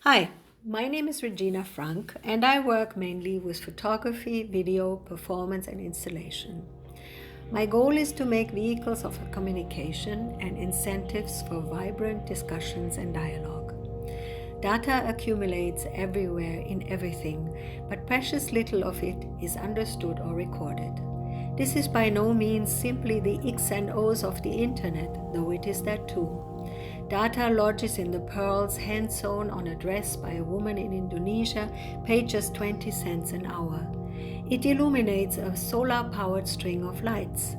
Hi, my name is Regina Frank, and I work mainly with photography, video, performance, and installation. My goal is to make vehicles of communication and incentives for vibrant discussions and dialogue. Data accumulates everywhere in everything, but precious little of it is understood or recorded. This is by no means simply the X and O's of the internet, though it is that too. Data lodges in the pearls hand sewn on a dress by a woman in Indonesia paid just 20 cents an hour. It illuminates a solar-powered string of lights.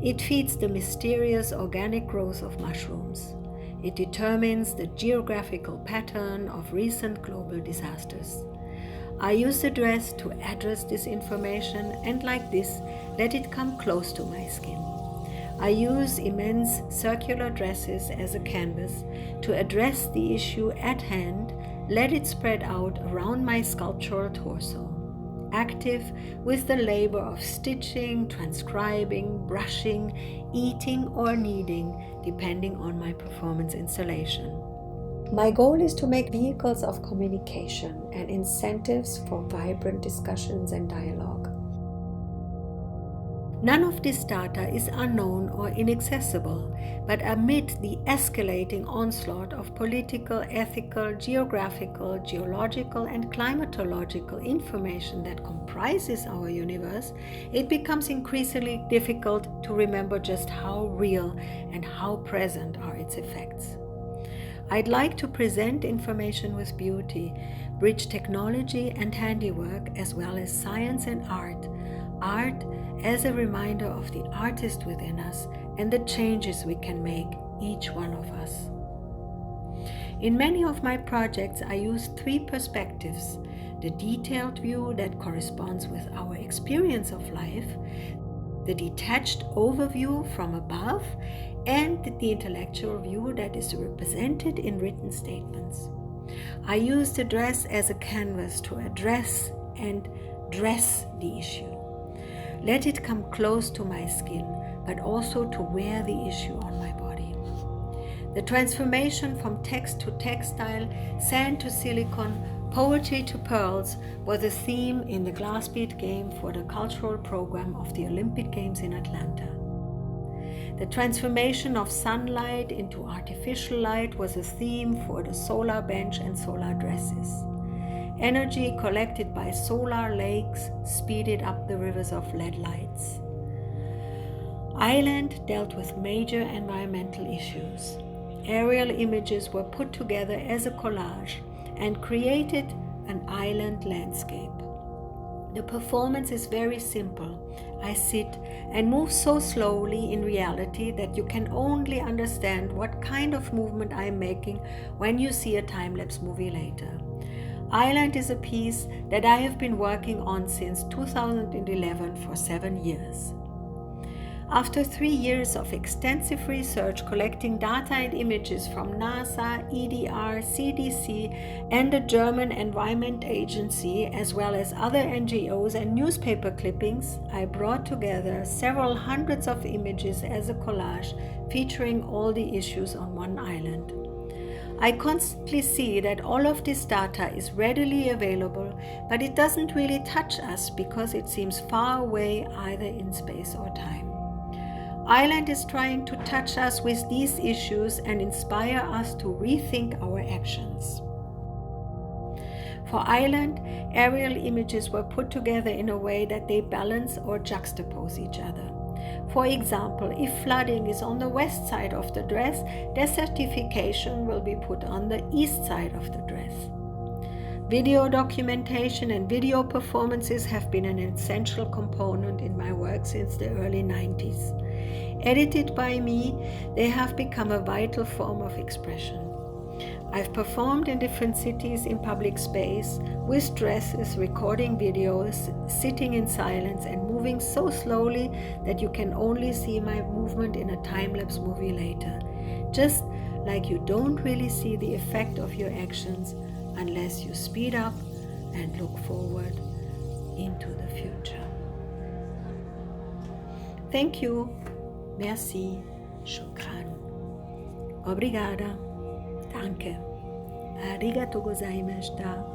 It feeds the mysterious organic growth of mushrooms. It determines the geographical pattern of recent global disasters. I use the dress to address this information and, like this, let it come close to my skin. I use immense circular dresses as a canvas to address the issue at hand, let it spread out around my sculptural torso. Active with the labor of stitching, transcribing, brushing, eating, or kneading, depending on my performance installation. My goal is to make vehicles of communication and incentives for vibrant discussions and dialogue. None of this data is unknown or inaccessible, but amid the escalating onslaught of political, ethical, geographical, geological, and climatological information that comprises our universe, it becomes increasingly difficult to remember just how real and how present are its effects. I'd like to present information with beauty, bridge technology and handiwork, as well as science and art. Art as a reminder of the artist within us and the changes we can make, each one of us. In many of my projects, I use three perspectives: the detailed view that corresponds with our experience of life, the detached overview from above, and the intellectual view that is represented in written statements. I use the dress as a canvas to address and dress the issue. Let it come close to my skin, but also to wear the issue on my body. The transformation from text to textile, sand to silicon, poetry to pearls was a theme in the glass bead game for the cultural program of the Olympic Games in Atlanta. The transformation of sunlight into artificial light was a theme for the solar bench and solar dresses. Energy collected by solar lakes speeded up the rivers of LED lights. Island dealt with major environmental issues. Aerial images were put together as a collage and created an island landscape. The performance is very simple. I sit and move so slowly in reality that you can only understand what kind of movement I am making when you see a time-lapse movie later. Island is a piece that I have been working on since 2011 for 7 years. After 3 years of extensive research collecting data and images from NASA, EDR, CDC, and the German Environment Agency, as well as other NGOs and newspaper clippings, I brought together several hundreds of images as a collage featuring all the issues on one island. I constantly see that all of this data is readily available, but it doesn't really touch us because it seems far away either in space or time. Island is trying to touch us with these issues and inspire us to rethink our actions. For Island, aerial images were put together in a way that they balance or juxtapose each other. For example, if flooding is on the west side of the dress, desertification will be put on the east side of the dress. Video documentation and video performances have been an essential component in my work since the early 90s. Edited by me, they have become a vital form of expression. I've performed in different cities in public space, with dresses, recording videos, sitting in silence and moving so slowly that you can only see my movement in a time-lapse movie later. Just like you don't really see the effect of your actions unless you speed up and look forward into the future. Thank you. Merci. Shukran. Obrigada. Danke. Arigatou gozaimashita.